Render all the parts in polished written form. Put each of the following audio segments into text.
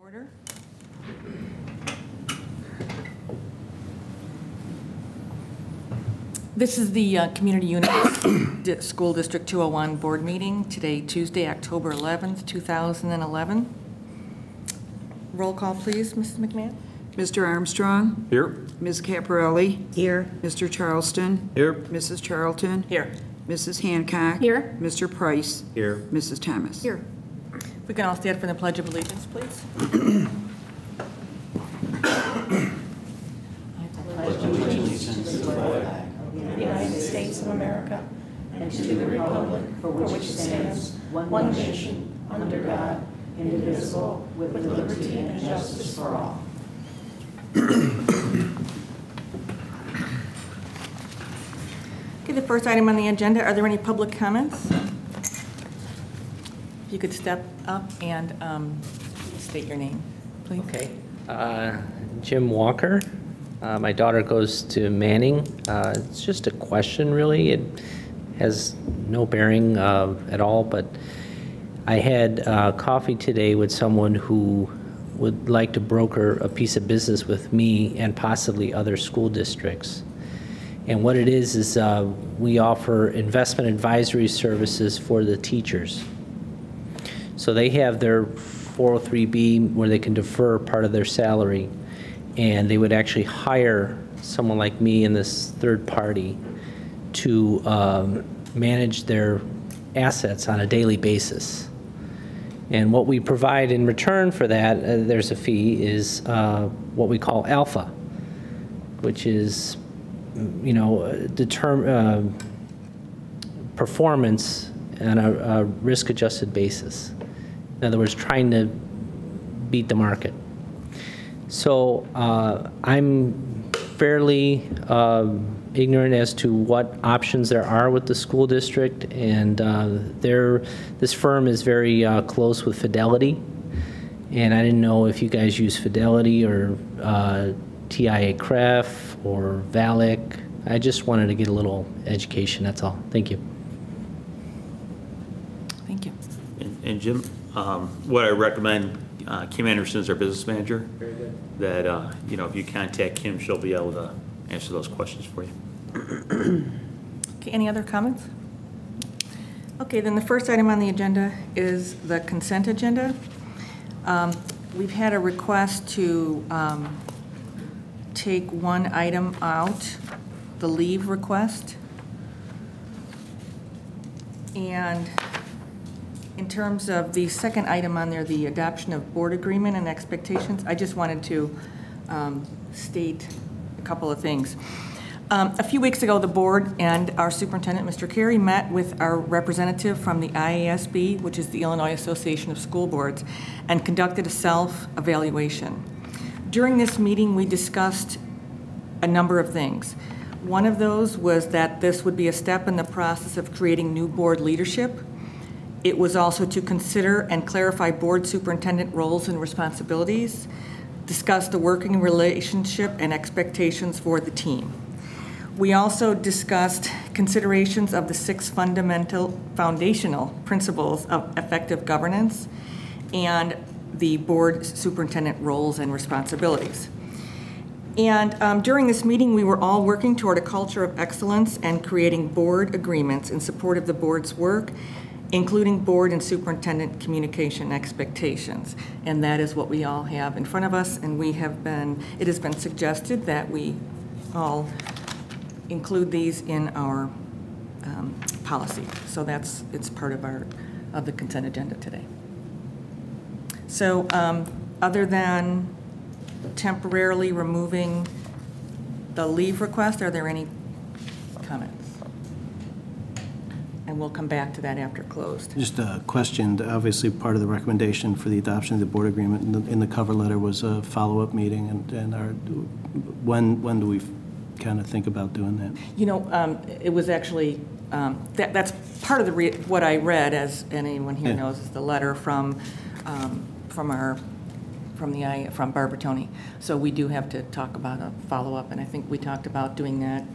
Order. This is the Community Unit School District 201 Board meeting today, Tuesday, October 11th, 2011. Roll call, please, Mrs. McMahon. Mr. Armstrong? Here. Ms. Caparelli? Here. Mr. Charleston? Here. Mrs. Charlton? Here. Mrs. Hancock? Here. Mr. Price? Here. Mrs. Thomas? Here. We can all stand for the Pledge of Allegiance, please. The United States of America, and to the republic for which it stands, one nation, under God, indivisible, with liberty and justice for all. Okay, the first item on the agenda, are there any public comments? If you could step up and state your name, please. Okay. Jim Walker. My daughter goes to Manning. It's just a question, really. It has no bearing at all, but I had coffee today with someone who would like to broker a piece of business with me and possibly other school districts. And what it is we offer investment advisory services for the teachers. So they have their 403B where they can defer part of their salary, and they would actually hire someone like me in this third party to manage their assets on a daily basis. And what we provide in return for that, there's a fee, is what we call alpha, which is, you know, performance on a risk-adjusted basis. In other words, trying to beat the market. So I'm fairly ignorant as to what options there are with the school district, and this firm is very close with Fidelity, and I didn't know if you guys use Fidelity or TIAA-CREF or VALIC. I just wanted to get a little education, that's all. Thank you. Thank you. And Jim, what I recommend, Kim Anderson is our business manager. Very good. That, you know, if you contact Kim, she'll be able to answer those questions for you. Okay, any other comments? Okay, then the first item on the agenda is the consent agenda. We've had a request to take one item out, the leave request. And in terms of the second item on there, the adoption of board agreement and expectations, I just wanted to state a couple of things. A few weeks ago, the board and our superintendent, Mr. Carey, met with our representative from the IASB, which is the Illinois Association of School Boards, and conducted a self-evaluation. During this meeting, we discussed a number of things. One of those was that this would be a step in the process of creating new board leadership. It was also to consider and clarify board superintendent roles and responsibilities, discuss the working relationship and expectations for the team. We also discussed considerations of the 6 foundational principles of effective governance and the board superintendent roles and responsibilities. And during this meeting, we were all working toward a culture of excellence and creating board agreements in support of the board's work, including board and superintendent communication expectations. And that is what we all have in front of us, and it has been suggested that we all include these in our policy. So it's part of the consent agenda today. So other than temporarily removing the leave request, are there any comments? And we'll come back to that after closed. Just a question. Obviously, part of the recommendation for the adoption of the board agreement in the cover letter was a follow-up meeting. When do we kind of think about doing that? You know, it was actually that's part of what I read, as anyone here knows, is the letter from Barbara Tony. So we do have to talk about a follow-up, and I think we talked about doing that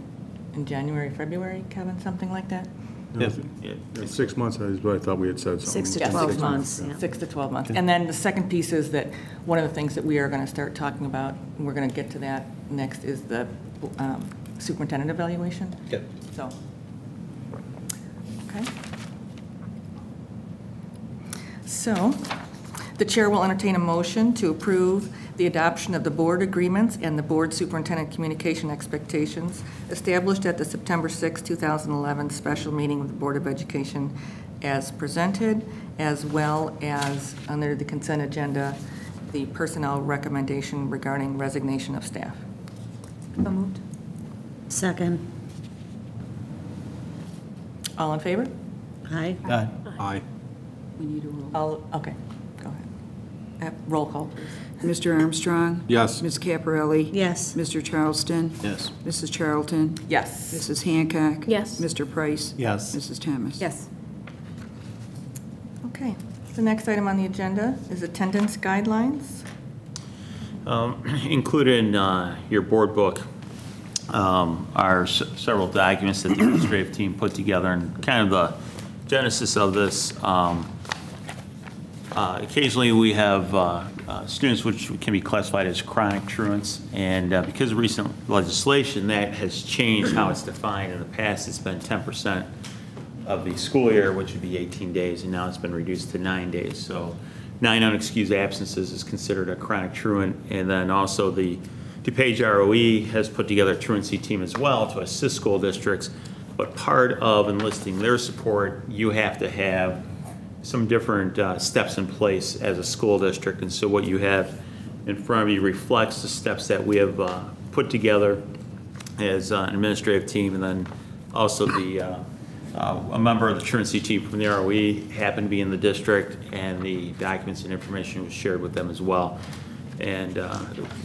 in January, February, Kevin, something like that. Yeah. Yeah. 6 months is what I thought we had said something. 6 to Yeah, 12 6 months, yeah. 6 to 12 months. And then the second piece is that one of the things that we are going to start talking about, and we're going to get to that next, is the superintendent evaluation. Yep. So, okay. So, the chair will entertain a motion to approve the adoption of the board agreements and the board superintendent communication expectations established at the September 6, 2011 special meeting of the Board of Education as presented, as well as under the consent agenda, the personnel recommendation regarding resignation of staff. So moved. Second. All in favor? Aye. Aye. Aye. We need a roll. All, okay, go ahead. Roll call, please. Mr. Armstrong? Yes. Ms. Caparelli? Yes. Mr. Charleston? Yes. Mrs. Charlton? Yes. Mrs. Hancock? Yes. Mr. Price? Yes. Mrs. Thomas? Yes. Okay, the next item on the agenda is attendance guidelines. Included in your board book are several documents that the administrative team put together, and kind of the genesis of this. Occasionally we have students which can be classified as chronic truants, and because of recent legislation that has changed how it's defined. In the past it's been 10% of the school year, which would be 18 days, and now it's been reduced to 9 days. So 9 unexcused absences is considered a chronic truant. And then also the DuPage ROE has put together a truancy team as well to assist school districts. But part of enlisting their support, you have to have some different steps in place as a school district. And so what you have in front of you reflects the steps that we have put together as an administrative team, and then also a member of the truancy team from the ROE happened to be in the district, and the documents and information was shared with them as well. And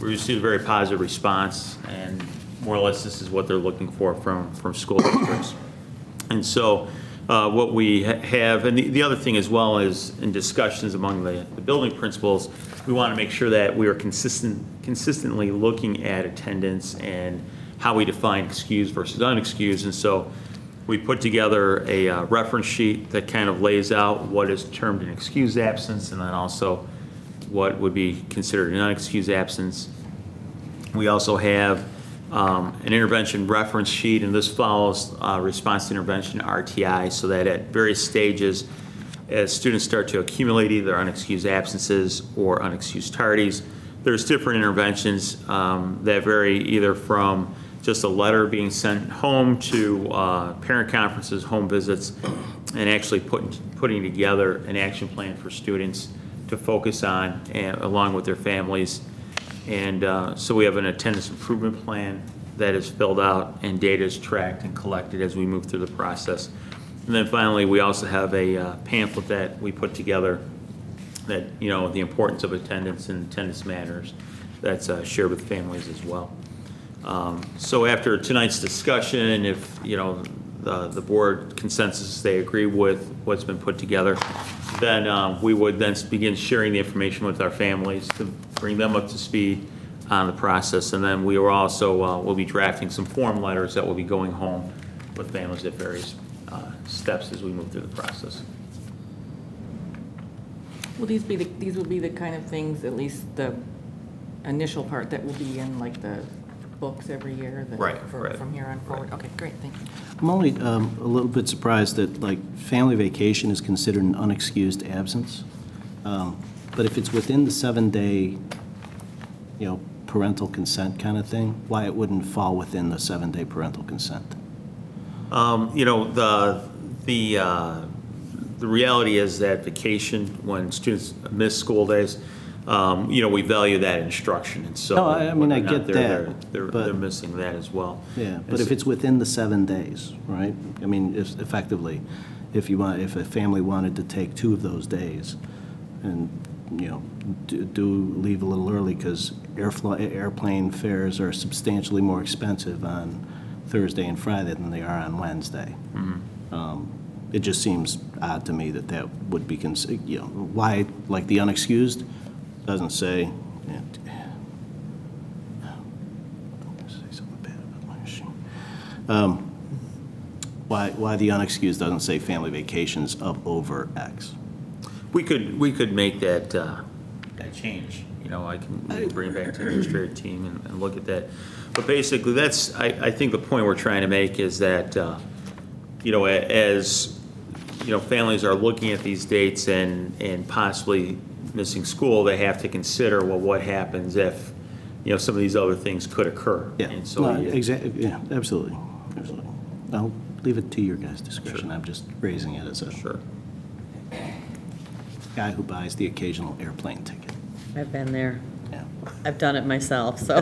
we received a very positive response, and more or less this is what they're looking for from school districts. And so what we have, and the other thing as well is in discussions among the building principals, we want to make sure that we are consistently looking at attendance and how we define excused versus unexcused. And so we put together a reference sheet that kind of lays out what is termed an excused absence, and then also what would be considered an unexcused absence. We also have an intervention reference sheet, and this follows response to intervention, RTI, so that at various stages, as students start to accumulate either unexcused absences or unexcused tardies, there's different interventions that vary either from just a letter being sent home to parent conferences, home visits, and actually putting together an action plan for students to focus on along with their families. And so we have an attendance improvement plan that is filled out, and data is tracked and collected as we move through the process. And then finally, we also have a pamphlet that we put together that, you know, the importance of attendance and attendance matters, that's shared with families as well. So after tonight's discussion, if, you know, the board consensus, they agree with what's been put together, then we would then begin sharing the information with our families to bring them up to speed on the process. And then we are also, we'll be drafting some form letters that will be going home with families at various steps as we move through the process. Will these will be the kind of things, at least the initial part, that will be in like the books every year? Right. From here on forward? Okay, great, thank you. I'm only a little bit surprised that, like, family vacation is considered an unexcused absence. But if it's within the 7-day, you know, parental consent kind of thing, why it wouldn't fall within the 7-day parental consent? You know, the reality is that vacation, when students miss school days, you know, we value that instruction, and so. No, I mean, I whether or not get that, They're but- missing that as well. Yeah, but if it's within the 7 days, right? I mean, effectively, if a family wanted to take 2 of those days and, you know, do leave a little early, because airplane fares are substantially more expensive on Thursday and Friday than they are on Wednesday. It just seems odd to me that that would be, you know, why, like the unexcused, doesn't say, I'm going to say something bad about my machine. Why the unexcused doesn't say family vacations of over X? We could make that change. You know, we can bring it back to the administrative team and look at that. But basically, that's, I think the point we're trying to make is that, you know, as, you know, families are looking at these dates and possibly missing school, they have to consider, well, what happens if, you know, some of these other things could occur. Yeah, And so, no, exactly, yeah, absolutely, absolutely. I'll leave it to your guys' discretion. I'm just raising it as a Sure. guy who buys the occasional airplane ticket. I've been there. Yeah. I've done it myself, so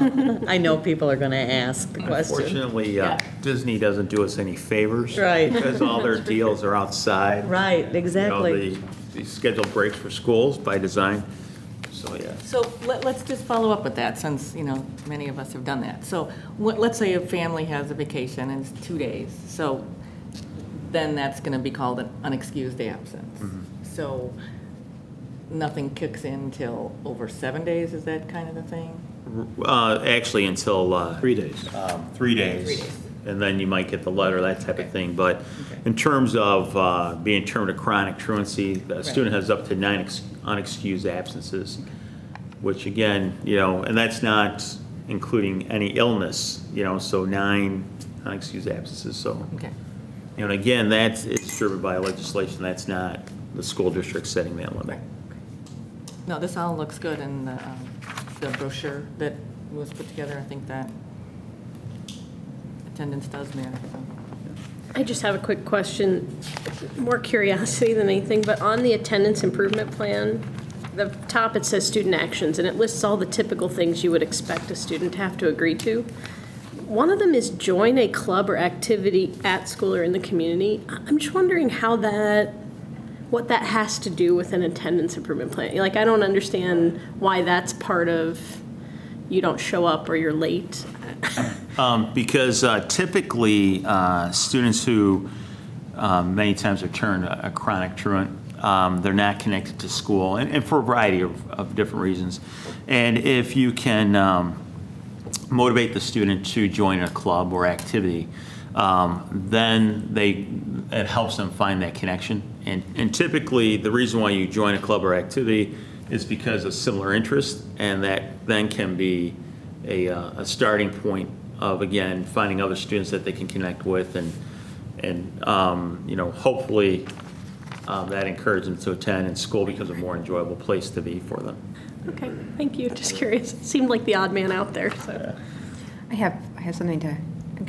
I know people are going to ask the question. Unfortunately, Yeah. Disney doesn't do us any favors. Right. Because all their deals are outside. Right, You know, exactly. the scheduled breaks for schools by design. So, yeah. So let's just follow up with that, since, you know, many of us have done that. So let's say a family has a vacation and it's 2 days, so then that's going to be called an unexcused absence. So nothing kicks in till over 7 days, is that kind of the thing? Actually, until 3 days. 3 days. 3 days. And then you might get the letter, that type of thing. But in terms of being termed a chronic truancy, the student has up to 9 unexcused absences, which again, you know, and that's not including any illness, you know, so 9 unexcused absences. So, Okay. you know, and again, it's driven by legislation. That's not the school district setting that limit. No, this all looks good in the brochure that was put together. I think that attendance does matter. So. I just have a quick question, more curiosity than anything, but on the attendance improvement plan, the top it says student actions, and it lists all the typical things you would expect a student to have to agree to. One of them is join a club or activity at school or in the community. I'm just wondering what that has to do with an attendance improvement plan. Like, I don't understand why that's part of you don't show up or you're late. Because typically, students who many times are termed a chronic truant, they're not connected to school, and for a variety of different reasons. And if you can motivate the student to join a club or activity, then it helps them find that connection. And typically, the reason why you join a club or activity is because of similar interest, and that then can be a starting point of, again, finding other students that they can connect with, and you know, hopefully that encourages them to attend, and school becomes a more enjoyable place to be for them. Okay, thank you. Just curious. It seemed like the odd man out there, so. I have something to,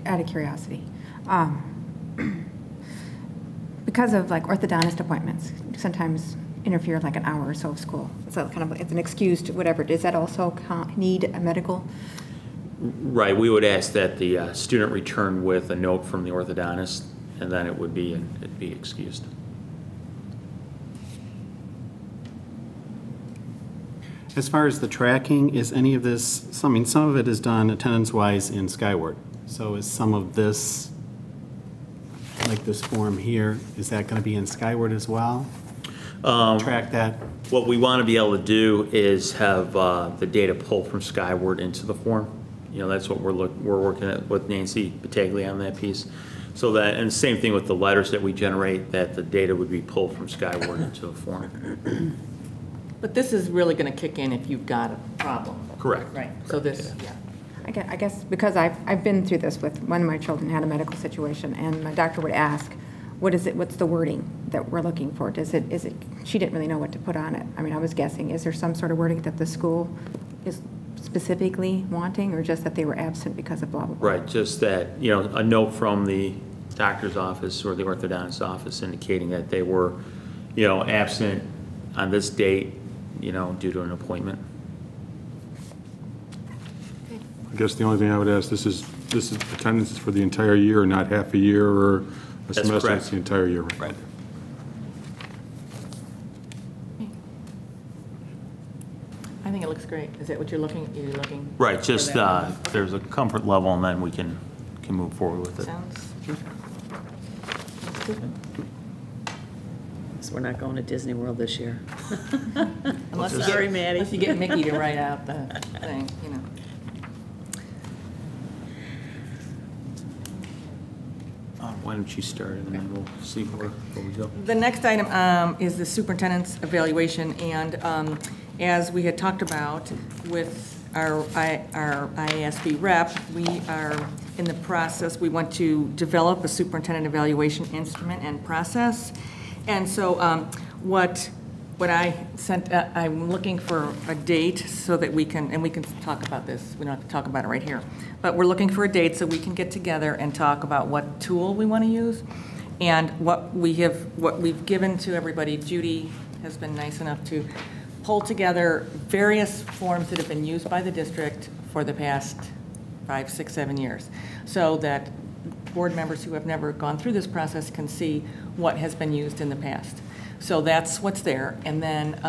out of curiosity. Because of like orthodontist appointments, sometimes interfere like an hour or so of school. So kind of, it's an excused whatever. Does that also need a medical? Right, we would ask that the student return with a note from the orthodontist, and then it'd be excused. As far as the tracking, is any of this, I mean, some of it is done attendance-wise in Skyward. So is some of this, like this form here, is that going to be in Skyward as well? Track that? What we want to be able to do is have the data pulled from Skyward into the form. You know, that's what we're working at with Nancy Battaglia on that piece. So that, and same thing with the letters that we generate, that the data would be pulled from Skyward into the form. But this is really going to kick in if you've got a problem. Correct. Right. So this, yeah. I guess because I've been through this with one of my children had a medical situation, and my doctor would ask, what's the wording that we're looking for? Is it, she didn't really know what to put on it. I mean, I was guessing, is there some sort of wording that the school is specifically wanting, or just that they were absent because of blah, blah, blah? Right, just that, you know, a note from the doctor's office or the orthodontist's office indicating that they were, you know, absent on this date, you know, due to an appointment. I guess the only thing I would ask, this is attendance for the entire year, not half a year or a That's semester, correct. it's the entire year. Right. I think it looks great. Is that what you're looking? Right, just for that? there's a comfort level, and then we can move forward with it. Sounds. So we're not going to Disney World this year. Unless you Sorry, get, Maddie. unless you get Mickey to write out the thing, you know. Why don't you start, and then we'll see where we go. The next item is the superintendent's evaluation, and as we had talked about with our IASB rep, we are in the process, we want to develop a superintendent evaluation instrument and process. And so what I sent, I'm looking for a date so that we can, and we can talk about this, we don't have to talk about it right here, but we're looking for a date so we can get together and talk about what tool we want to use. And what we've given to everybody, Judy has been nice enough to pull together various forms that have been used by the district for the past 5, 6, 7 years, so that board members who have never gone through this process can see what has been used in the past. So that's what's there. And then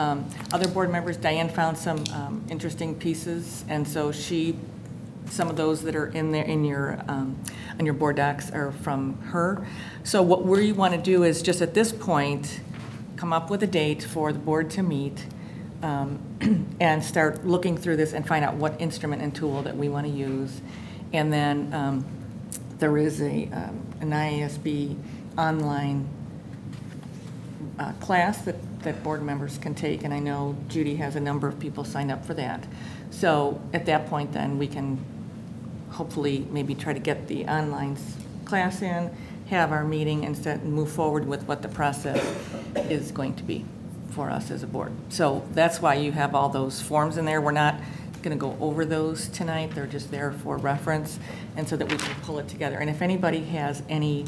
other board members, Diane found some interesting pieces, and so some of those that are in there in your on your board docs are from her. So what we want to do is just at this point come up with a date for the board to meet and start looking through this and find out what instrument and tool that we want to use. And then there is an IASB online class that board members can take, and I know Judy has a number of people signed up for that. So at that point then we can hopefully maybe try to get the online class in, have our meeting, and move forward with what the process is going to be for us as a board. So that's why you have all those forms in there. We're not going to go over those tonight. They're just there for reference, and so that we can pull it together. And if anybody has any,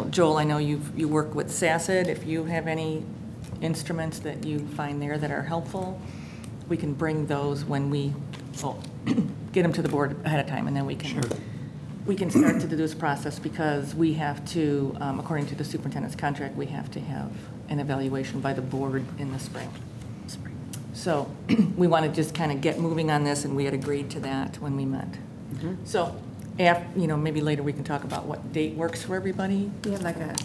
Joel, I know you work with SACID. If you have any instruments that you find there that are helpful, we can bring those when we get them to the board ahead of time, and then we can start to do this process, because we have to, according to the superintendent's contract, we have to have an evaluation by the board in the spring. So we want to just kind of get moving on this, and we had agreed to that when we met. So, maybe later we can talk about what date works for everybody. Do you have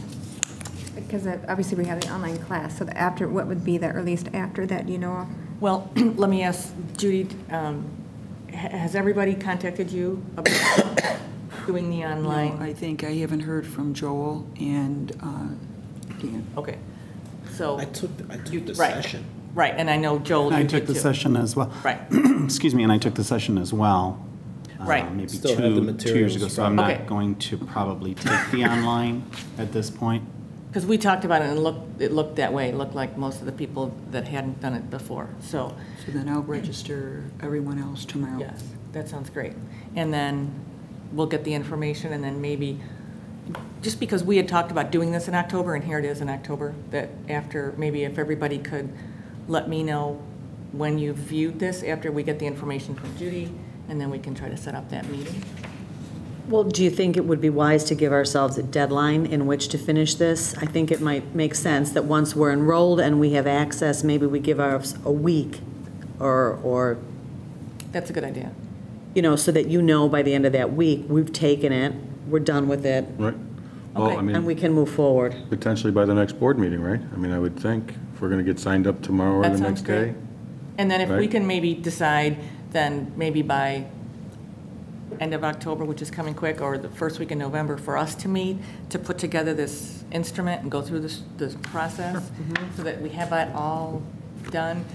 because obviously we have the online class, so what would be the earliest after that, do you know? Well, let me ask Judy, has everybody contacted you about doing the online? No, I think I haven't heard from Joel and Dan. Okay, so. I took the right, session. Right, and I know Joel, I you took did the too. session as well. Right. Excuse me, and I took the session as well. Right. Maybe Still have the 2 years ago, materials so I'm Okay. not going to probably take the online at this point. Because we talked about it, and it looked that way. It looked like most of the people that hadn't done it before, so. So then I'll register everyone else tomorrow. Yes, that sounds great. And then we'll get the information, and then maybe, just because we had talked about doing this in October, and here it is in October, that after, maybe if everybody could let me know when you viewed this, after we get the information from Judy, and then we can try to set up that meeting. Well, do you think it would be wise to give ourselves a deadline in which to finish this? I think it might make sense that once we're enrolled and we have access, maybe we give ourselves a week or That's a good idea. So that by the end of that week, we've taken it, we're done with it, Right? Well, Okay. I and we mean, can move forward. potentially by the next board meeting, right? I mean, I would think, if we're going to get signed up tomorrow or That the sounds next great. day. And then if we Right. can maybe decide, then maybe by end of October, which is coming quick, or the first week in November, for us to meet, to put together this instrument and go through this process, so that we have that all done,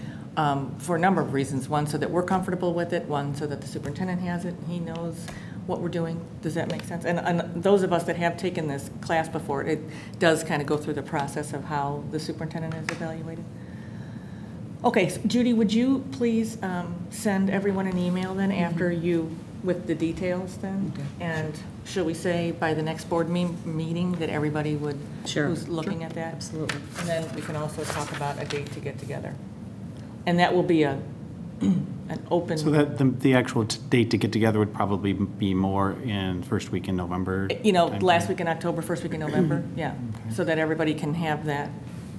for a number of reasons. One, so that we're comfortable with it. One, so that the superintendent has it, he knows what we're doing. Does that make sense? And those of us that have taken this class before, it does kind of go through the process of how the superintendent is evaluated. Okay, so Judy, would you please send everyone an email then after you, with the details then? And shall we say by the next board meeting that everybody would, Sure. who's looking at that? Absolutely. And then we can also talk about a date to get together. And that will be an open. So that the actual date to get together would probably be more in first week in November? Last week in October, first week in November, yeah. So that everybody can have that.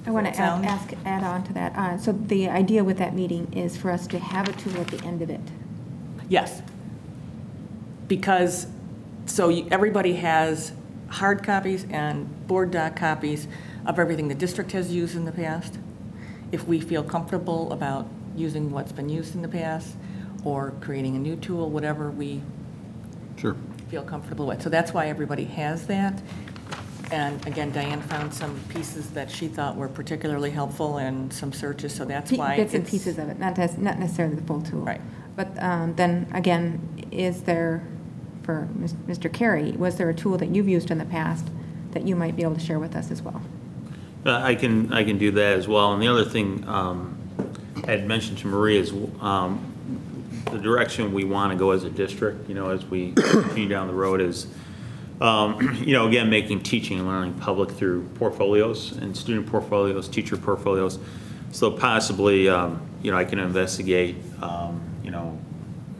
I want to Sound? add on to that. So the idea with that meeting is for us to have a tool at the end of it. Yes. Because, everybody has hard copies and board doc copies of everything the district has used in the past. If we feel comfortable about using what's been used in the past, or creating a new tool, whatever we Sure. feel comfortable with. So that's why everybody has that. And again, Diane found some pieces that she thought were particularly helpful and some searches, so that's why. Bits and it's- pieces of it, not necessarily the full tool. Right. But then, again, is there, for Mr. Carey, was there a tool that you've used in the past that you might be able to share with us as well? I can do that as well. And the other thing I had mentioned to Marie is the direction we want to go as a district, as we continue down the road is, again, making teaching and learning public through portfolios and student portfolios, teacher portfolios. So possibly, I can investigate,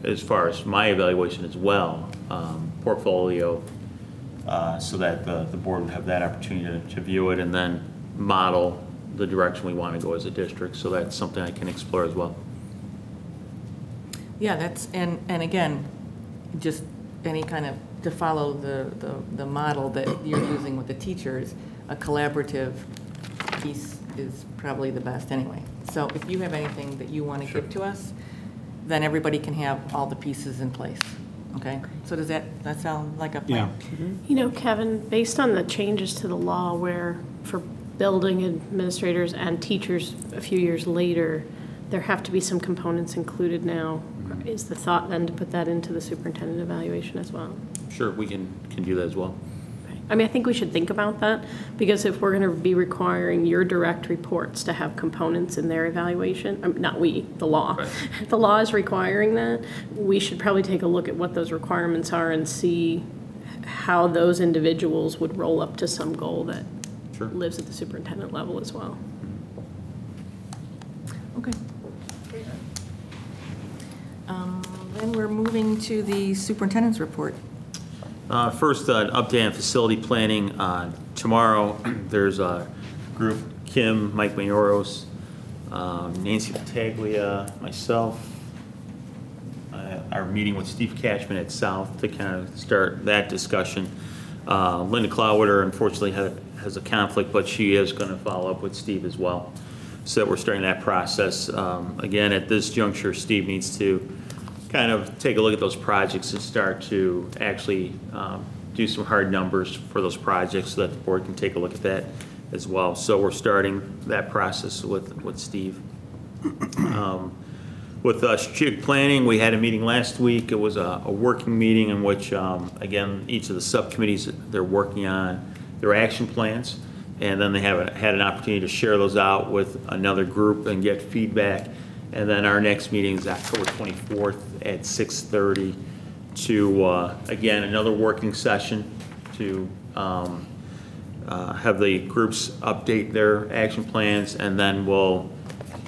as far as my evaluation as well, portfolio, so that the board would have that opportunity to view it and then model the direction we want to go as a district. So that's something I can explore as well. Yeah, and again, just any kind of, to follow the model that you're using with the teachers, a collaborative piece is probably the best anyway. So if you have anything that you want to give to us, then everybody can have all the pieces in place, okay? So does that sound like a plan? Kevin, based on the changes to the law where for building administrators and teachers a few years later, there have to be some components included now. Is the thought then to put that into the superintendent evaluation as well? Sure, we can do that as well. I mean, I think we should think about that, because if we're going to be requiring your direct reports to have components in their evaluation, not we, the law. Right. If the law is requiring that, we should probably take a look at what those requirements are and see how those individuals would roll up to some goal that Sure. lives at the superintendent level as well. Okay. Then we're moving to the superintendent's report. First, an update on facility planning. Tomorrow, there's a group, Kim, Mike Mayoros, Nancy Battaglia, myself, are meeting with Steve Cashman at South to kind of start that discussion. Linda Cloudwater, unfortunately, has a conflict, but she is going to follow up with Steve as well. So we're starting that process. Again, at this juncture, Steve needs to kind of take a look at those projects and start to actually do some hard numbers for those projects so that the board can take a look at that as well. So we're starting that process with Steve. With strategic planning, we had a meeting last week. It was a working meeting in which, again, each of the subcommittees, they're working on their action plans, and then they had an opportunity to share those out with another group and get feedback. And then our next meeting is October 24th at 6:30 to, again, another working session to have the groups update their action plans, and then we'll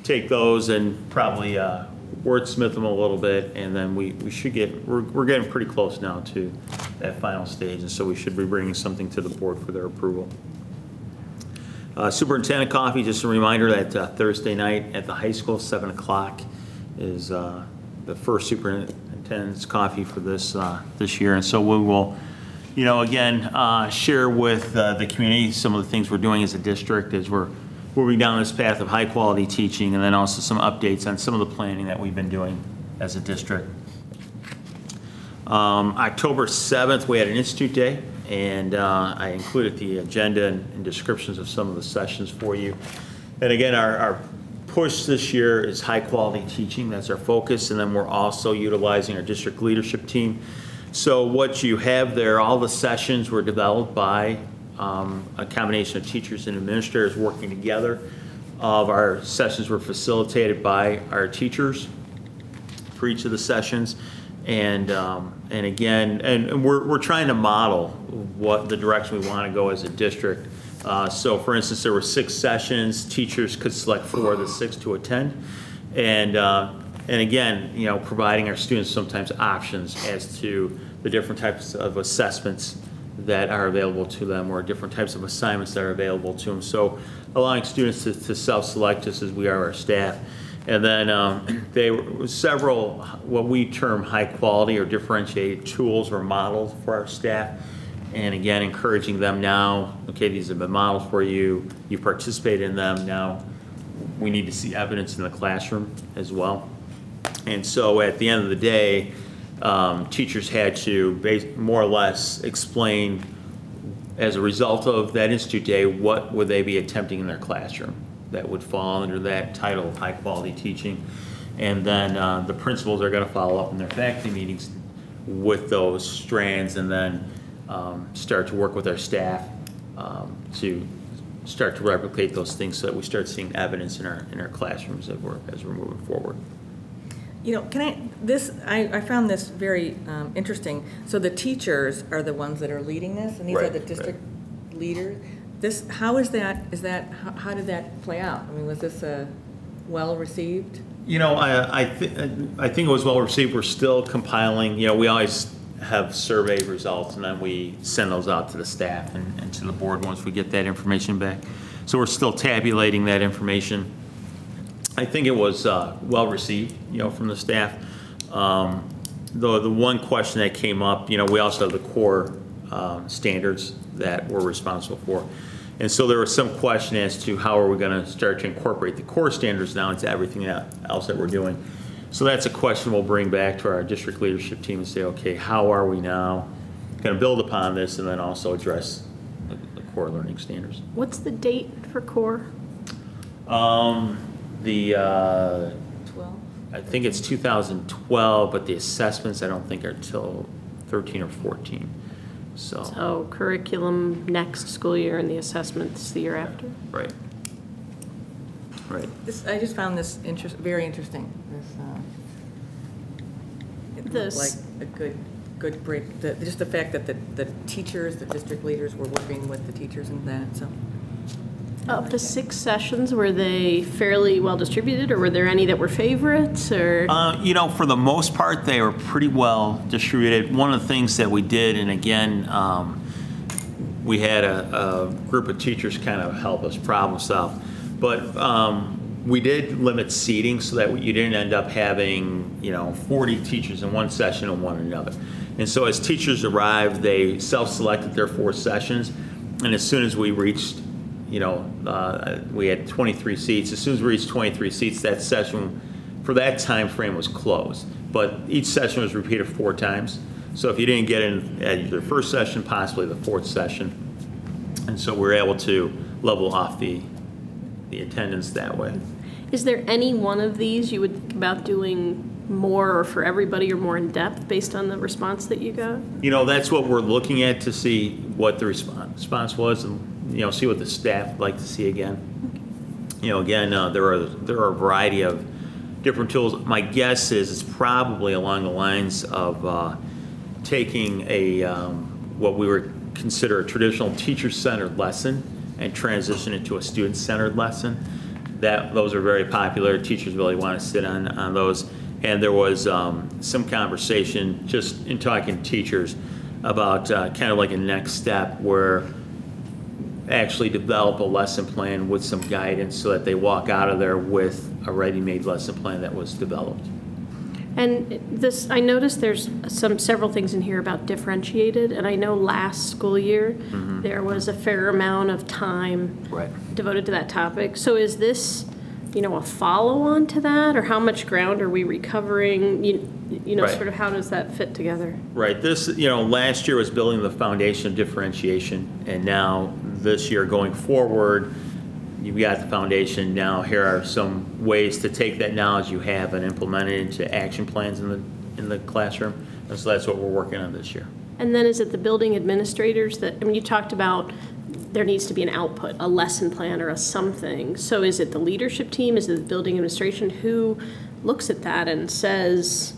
take those and probably wordsmith them a little bit, and then we should we're getting pretty close now to that final stage, and so we should be bringing something to the board for their approval. Superintendent coffee, just a reminder that Thursday night at the high school, 7 o'clock, is the first superintendent's coffee for this year. And so we will, again, share with the community some of the things we're doing as a district as we're moving down this path of high quality teaching, and then also some updates on some of the planning that we've been doing as a district. October 7th, we had an Institute Day, and I included the agenda and descriptions of some of the sessions for you. And again, our push this year is high quality teaching. That's our focus. And then we're also utilizing our district leadership team. So what you have there, all the sessions were developed by a combination of teachers and administrators working together. All of our sessions were facilitated by our teachers for each of the sessions. And again, we're trying to model what the direction we want to go as a district. So for instance, there were 6 sessions. Teachers could select 4 of the 6 to attend. And again, providing our students sometimes options as to the different types of assessments that are available to them, or different types of assignments that are available to them. So allowing students to self-select just as we are our staff. And then there were several what we term high quality or differentiated tools or models for our staff. And again, encouraging them now, okay, these have been modeled for you, you participate in them, now we need to see evidence in the classroom as well. And so at the end of the day, teachers had to more or less explain as a result of that Institute Day, what would they be attempting in their classroom that would fall under that title of high-quality teaching? And then the principals are going to follow up in their faculty meetings with those strands, and then start to work with our staff to start to replicate those things so that we start seeing evidence in our classrooms as we're moving forward. You know, I found this very interesting. So the teachers are the ones that are leading this, and these are Right, the district leaders. How did that play out? I mean, was this well received? You know, I think it was well received. We're still compiling, you know, we always have survey results, and then we send those out to the staff and to the board once we get that information back. So we're still tabulating that information. I think it was well received, you know, from the staff. The one question that came up, you know, we also have the core standards that we're responsible for. And so there was some question as to how are we going to start to incorporate the core standards now into everything else that we're doing. So that's a question we'll bring back to our district leadership team and say, okay, how are we now going to build upon this and then also address the core learning standards? What's the date for core? 12? I think it's 2012, but the assessments I don't think are till 13 or 14. So curriculum next school year and the assessments the year after? Right. Right. I just found this very interesting. It looked like a good break. Just the fact that the teachers, the district leaders were working with the teachers and that, so. Of the 6 sessions, were they fairly well distributed, or were there any that were favorites, or? You know, for the most part, they were pretty well distributed. One of the things that we did, and again, we had a group of teachers kind of help us problem solve, but we did limit seating so that you didn't end up having, you know, 40 teachers in one session and one in another. And so as teachers arrived, they self-selected their 4 sessions, and as soon as we reached, you know, we had 23 seats. As soon as we reached 23 seats, that session, for that time frame, was closed. But each session was repeated 4 times. So if you didn't get in at your first session, possibly the 4th session. And so we were able to level off the attendance that way. Is there any one of these you would think about doing more, or for everybody, or more in depth based on the response that you got? You know, that's what we're looking at to see what the response was, and you know, see what the staff would like to see again. You know, again, there are a variety of different tools. My guess is it's probably along the lines of taking a what we would consider a traditional teacher-centered lesson and transition it to a student-centered lesson. Those are very popular. Teachers really want to sit on those. And there was some conversation just in talking to teachers about kind of like a next step where actually develop a lesson plan with some guidance so that they walk out of there with a ready-made lesson plan that was developed. And this, I noticed there's several things in here about differentiated, and I know last school year there was a fair amount of time devoted to that topic. So is this, you know, a follow-on to that, or how much ground are we recovering? You know, sort of how does that fit together? Right. This, you know, last year was building the foundation of differentiation, and now this year going forward, you've got the foundation. Now here are some ways to take that knowledge you have and implement it into action plans in the classroom. And so that's what we're working on this year. And then is it the building administrators that, I mean, you talked about there needs to be an output, a lesson plan or a something. So is it the leadership team? Is it the building administration? Who looks at that and says,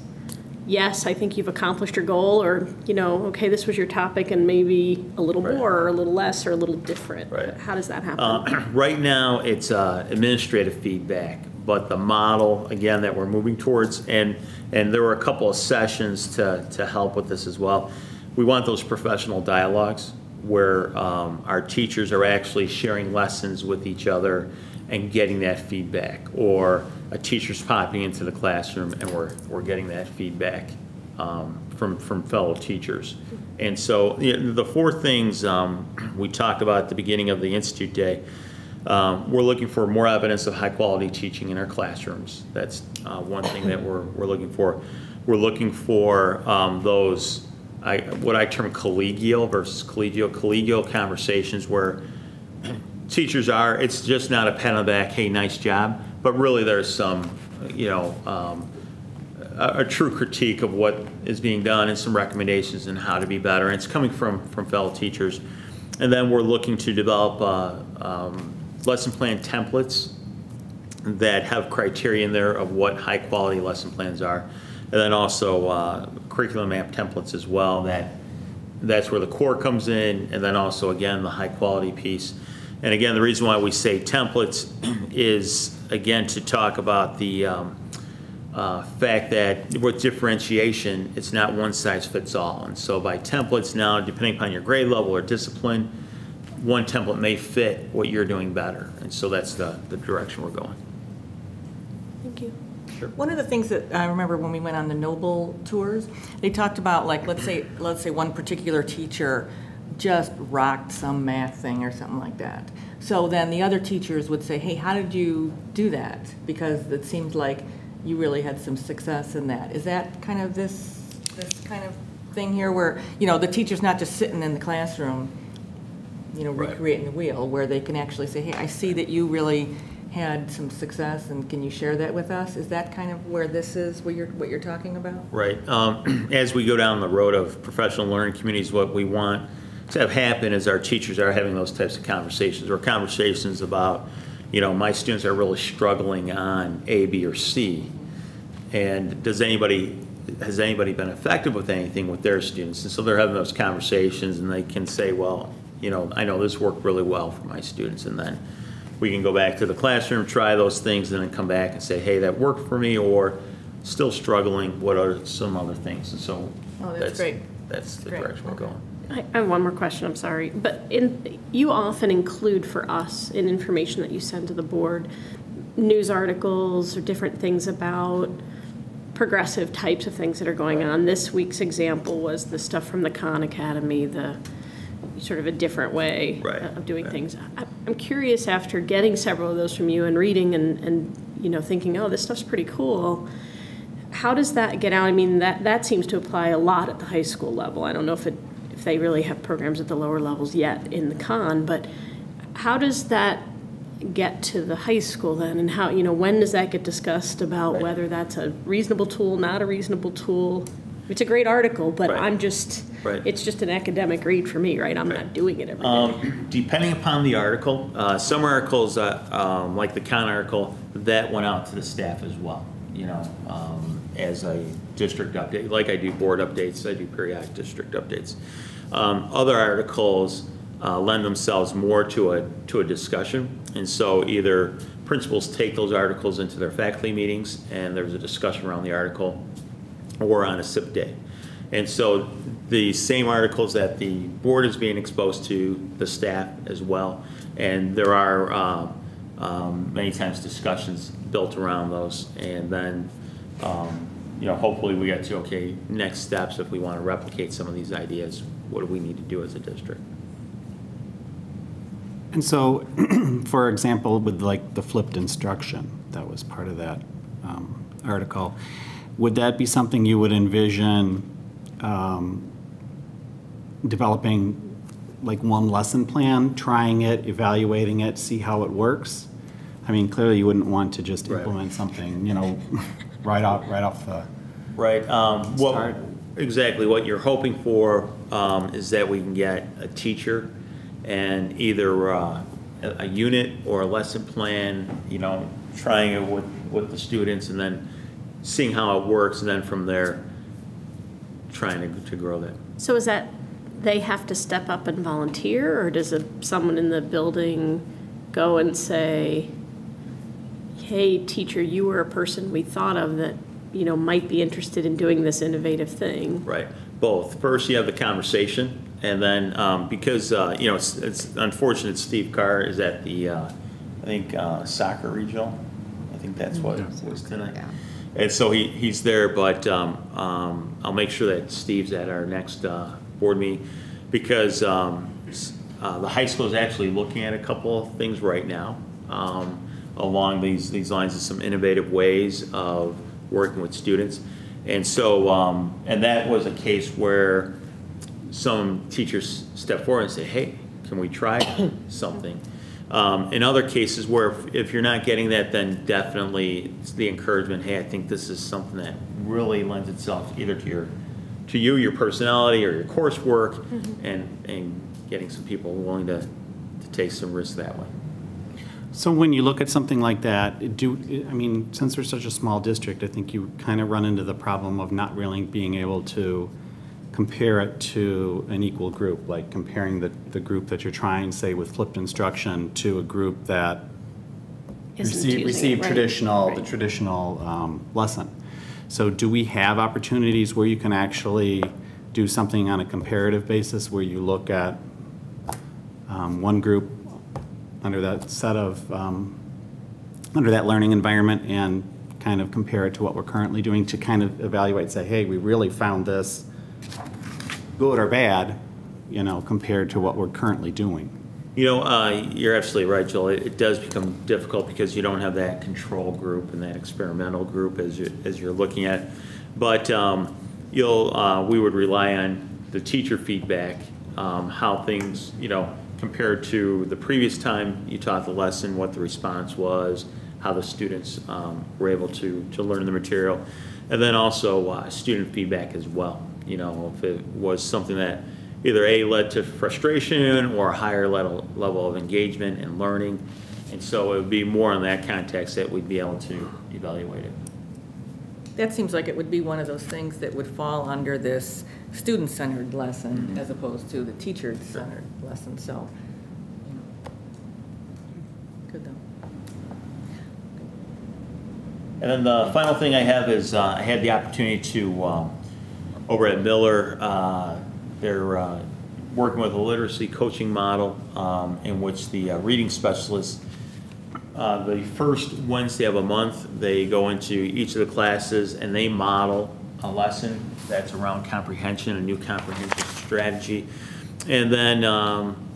yes, I think you've accomplished your goal, or, you know, okay, this was your topic and maybe a little more or a little less or a little different. Right. How does that happen? Right now, it's administrative feedback, but the model, again, that we're moving towards, and there were a couple of sessions to help with this as well. We want those professional dialogues where our teachers are actually sharing lessons with each other and getting that feedback, or a teacher's popping into the classroom and we're getting that feedback from fellow teachers. And so the 4 things we talked about at the beginning of the Institute Day, we're looking for more evidence of high quality teaching in our classrooms. That's one thing that we're looking for. We're looking for those what I term collegial versus collegial conversations where teachers are, it's just not a pat on the back, hey, nice job, but really there's some, a true critique of what is being done and some recommendations on how to be better. And it's coming from fellow teachers. And then we're looking to develop lesson plan templates that have criteria in there of what high quality lesson plans are. And then also curriculum map templates as well. That's where the core comes in, and then also, again, the high quality piece. And again, the reason why we say templates is, again, to talk about the fact that with differentiation, it's not one size fits all. And so by templates now, depending upon your grade level or discipline, one template may fit what you're doing better. And so that's the direction we're going. Thank you. One of the things that I remember when we went on the Noble tours, they talked about, like, let's say one particular teacher just rocked some math thing or something like that. So then the other teachers would say, hey, how did you do that? Because it seemed like you really had some success in that. Is that kind of this kind of thing here where, the teacher's not just sitting in the classroom, recreating the wheel, where they can actually say, hey, I see that you really had some success, and can you share that with us? Is that kind of where this is, what you're talking about? Right. As we go down the road of professional learning communities, what we want to have happen is our teachers are having those types of conversations, or conversations about, my students are really struggling on A, B, or C. And has anybody been affected with anything with their students? And so they're having those conversations, and they can say, well, I know this worked really well for my students. And then we can go back to the classroom, try those things, and then come back and say, hey, that worked for me, or still struggling, what are some other things? And so that's great. That's the direction we're going. I have one more question, I'm sorry. But you often include for us in information that you send to the board, news articles or different things about progressive types of things that are going on. This week's example was the stuff from the Khan Academy, the sort of a different way of doing things. I'm curious, after getting several of those from you and reading and thinking, oh, this stuff's pretty cool, how does that get out? I mean, that seems to apply a lot at the high school level. I don't know if they really have programs at the lower levels yet in the Khan, but how does that get to the high school then, and how, when does that get discussed about whether that's a reasonable tool, not a reasonable tool? It's a great article, but I'm just, it's just an academic read for me, right? I'm not doing it every day. Depending upon the article, some articles, like the Khan article, that went out to the staff as well, as a district update. Like I do board updates, I do periodic district updates. Other articles lend themselves more to a discussion, and so either principals take those articles into their faculty meetings, and there's a discussion around the article, or on a SIP day. And so the same articles that the board is being exposed to, the staff as well, and there are many times discussions built around those, and then hopefully we get to, okay, next steps if we want to replicate some of these ideas, what do we need to do as a district? And so, for example, with like the flipped instruction, that was part of that article, would that be something you would envision developing like one lesson plan, trying it, evaluating it, see how it works? I mean, clearly you wouldn't want to just implement something, right off the start. Exactly. What you're hoping for is that we can get a teacher and either a unit or a lesson plan, trying it with the students, and then seeing how it works, and then from there, trying to grow that. So is that they have to step up and volunteer, or does someone in the building go and say, hey, teacher, you were a person we thought of that, might be interested in doing this innovative thing? Right, both. First, you have the conversation, and then because, it's unfortunate Steve Carr is at the, soccer regional. I think that's what it was tonight. Yeah. And so he's there, but I'll make sure that Steve's at our next board meeting, because the high school is actually looking at a couple of things right now along these lines of some innovative ways of working with students. And so, and that was a case where some teachers step forward and say, hey, can we try something? In other cases where if you're not getting that, then definitely it's the encouragement, hey, I think this is something that really lends itself either to your personality or your coursework, and getting some people willing to take some risks that way. So when you look at something like that, since we're such a small district, I think you kind of run into the problem of not really being able to compare it to an equal group, like comparing the group that you're trying, say, with flipped instruction to a group that Isn't using receive it, right. the traditional lesson. So do we have opportunities where you can actually do something on a comparative basis, where you look at one group under that set of, under that learning environment and kind of compare it to what we're currently doing to kind of evaluate, say, hey, we really found this good or bad, compared to what we're currently doing? You're absolutely right, Joel. It does become difficult because you don't have that control group and that experimental group as you're looking at. But we would rely on the teacher feedback, how things, compared to the previous time you taught the lesson, what the response was, how the students were able to learn the material, and then also student feedback as well. If it was something that either A, led to frustration or a higher level of engagement and learning. And so it would be more in that context that we'd be able to evaluate it. That seems like it would be one of those things that would fall under this student-centered lesson as opposed to the teacher-centered lesson, so. Good though. And then the final thing I have is I had the opportunity to, over at Miller, they're working with a literacy coaching model in which the reading specialists, the first Wednesday of a month, they go into each of the classes and they model a lesson that's around comprehension, a new comprehension strategy. And then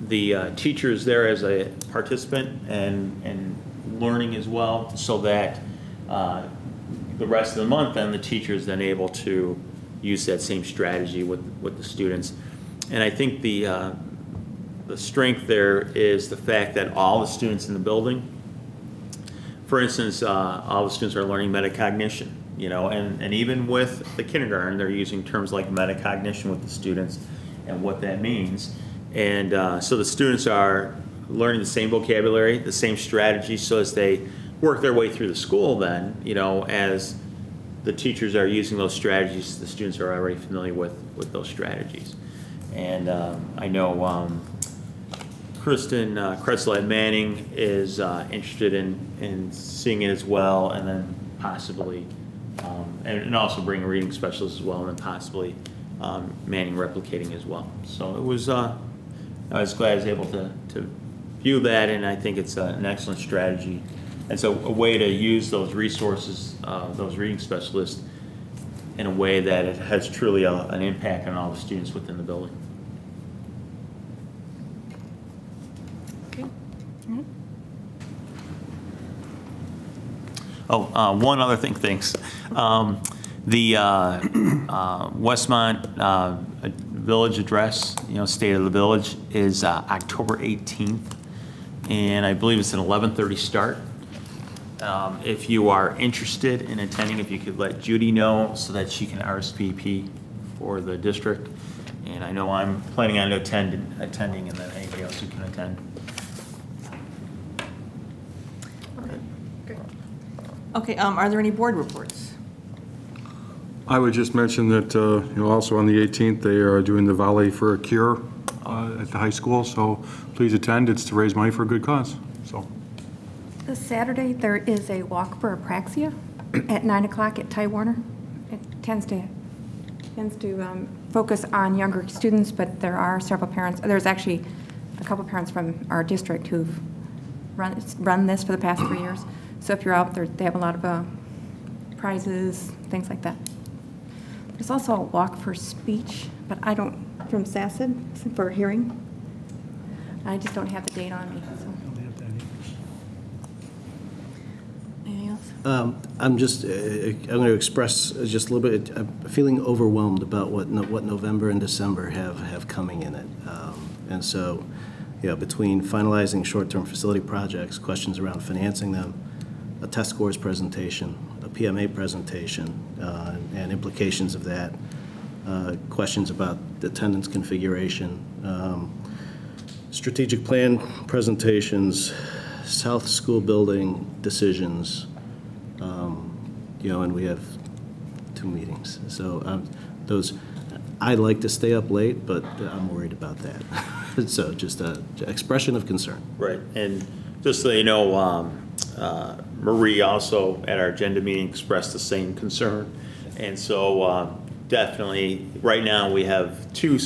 the teacher is there as a participant and learning as well, so that the rest of the month then the teacher is then able to use that same strategy with the students. And I think the strength there is the fact that all the students in the building, for instance, all the students are learning metacognition, and even with the kindergarten, they're using terms like metacognition with the students and what that means. And so the students are learning the same vocabulary, the same strategy, so as they work their way through the school then, as the teachers are using those strategies, the students are already familiar with those strategies. And I know Kristen Kretzel at Manning is interested in seeing it as well, and then possibly, and also bring a reading specialist as well, and then possibly Manning replicating as well. So it was, I was glad I was able to view that, and I think it's an excellent strategy. And so a way to use those resources, those reading specialists, in a way that it has truly an impact on all the students within the building. Okay. Oh, one other thing, thanks. The Westmont Village Address, State of the Village, is October 18th, and I believe it's an 11:30 start. If you are interested in attending, if you could let Judy know so that she can RSVP for the district. And I know I'm planning on attending, and then anybody else who can attend. Okay, are there any board reports? I would just mention that, also on the 18th, they are doing the Volley for a Cure at the high school, so please attend. It's to raise money for a good cause, so. This Saturday, there is a walk for apraxia at 9 o'clock at Ty Warner. It tends to focus on younger students, but there are several parents. There's actually a couple parents from our district who've run this for the past 3 years. So if you're out there, they have a lot of prizes, things like that. There's also a walk for speech, but I don't, from SACID, for hearing. I just don't have the date on me, so. Anything else? I'm just, I'm going to express just a little bit, I'm feeling overwhelmed about what November and December have coming in it. And so, between finalizing short-term facility projects, questions around financing them, a test scores presentation, a PMA presentation, and implications of that, questions about the attendance configuration, strategic plan presentations, South School building decisions, and we have 2 meetings. So I'd like to stay up late, but I'm worried about that. So just an expression of concern. Right, and just so you know, Marie also at our agenda meeting expressed the same concern. And so definitely, right now we have 2,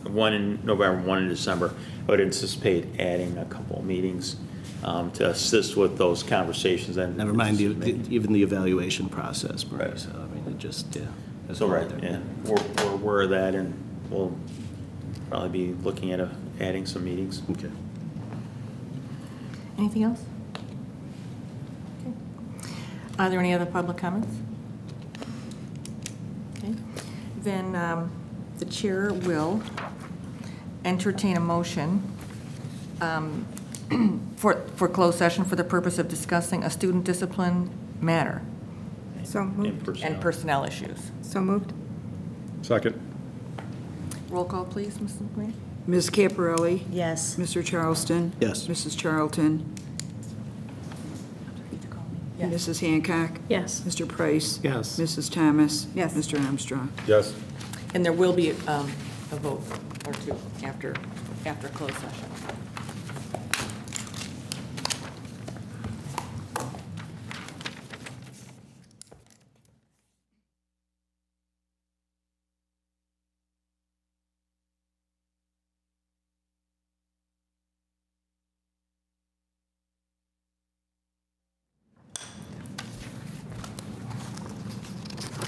one in November, one in December. I would anticipate adding a couple of meetings to assist with those conversations. And Never mind even the evaluation process, Marie. Right. So, I mean, it just, that's So, all right, there. and we're aware of that, and we'll probably be looking at adding some meetings. Okay. Anything else? Okay. Are there any other public comments? Okay. Then the chair will entertain a motion for closed session for the purpose of discussing a student discipline matter So moved. and personnel issues. So moved. Second. Roll call, please, Mrs. McQueen. Ms. Caparelli? Yes. Mr. Charleston? Yes. Mrs. Charlton? Yes. Mrs. Hancock? Yes. Mr. Price? Yes. Mrs. Thomas? Yes. Mr. Armstrong? Yes. And there will be a vote or 2 after closed session.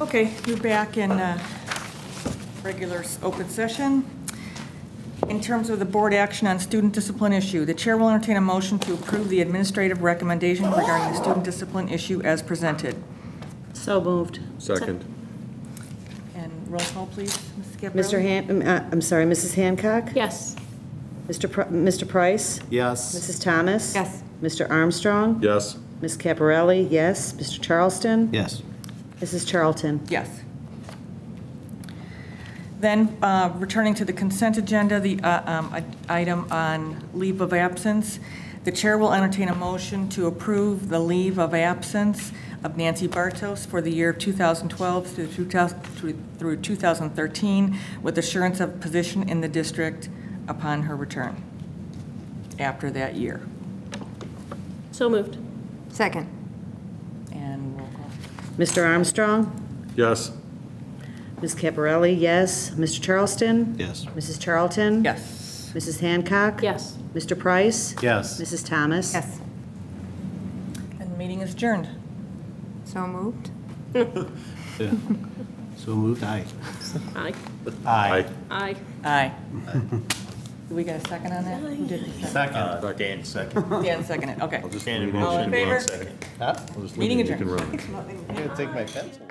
Okay, we're back in regular open session. In terms of the board action on student discipline issue, the chair will entertain a motion to approve the administrative recommendation regarding the student discipline issue as presented. So moved. Second. And roll call, please, Ms. Caparelli. I'm sorry, Mrs. Hancock? Yes. Mr. Price? Yes. Mrs. Thomas? Yes. Mr. Armstrong? Yes. Ms. Caparelli, yes. Mr. Charleston? Yes. Mrs. Charlton? Yes. Then, returning to the consent agenda, the item on leave of absence, the chair will entertain a motion to approve the leave of absence of Nancy Bartos for the year of 2012 through 2013, with assurance of position in the district upon her return after that year. So moved. Second. And roll call. Mr. Armstrong? Yes. Ms. Caparelli, yes. Mr. Charleston? Yes. Mrs. Charlton? Yes. Mrs. Hancock? Yes. Mr. Price? Yes. Mrs. Thomas? Yes. And the meeting is adjourned. So moved. Yeah. So moved, aye. Aye. Aye. Aye. Aye. Did we get a second on that? Who did the second? Dan, second. Dan seconded, okay. Dan, All in motion, Dan, favor? second. I'll just leave Meeting it. You adjourned. can run. I'm going to take my pencil.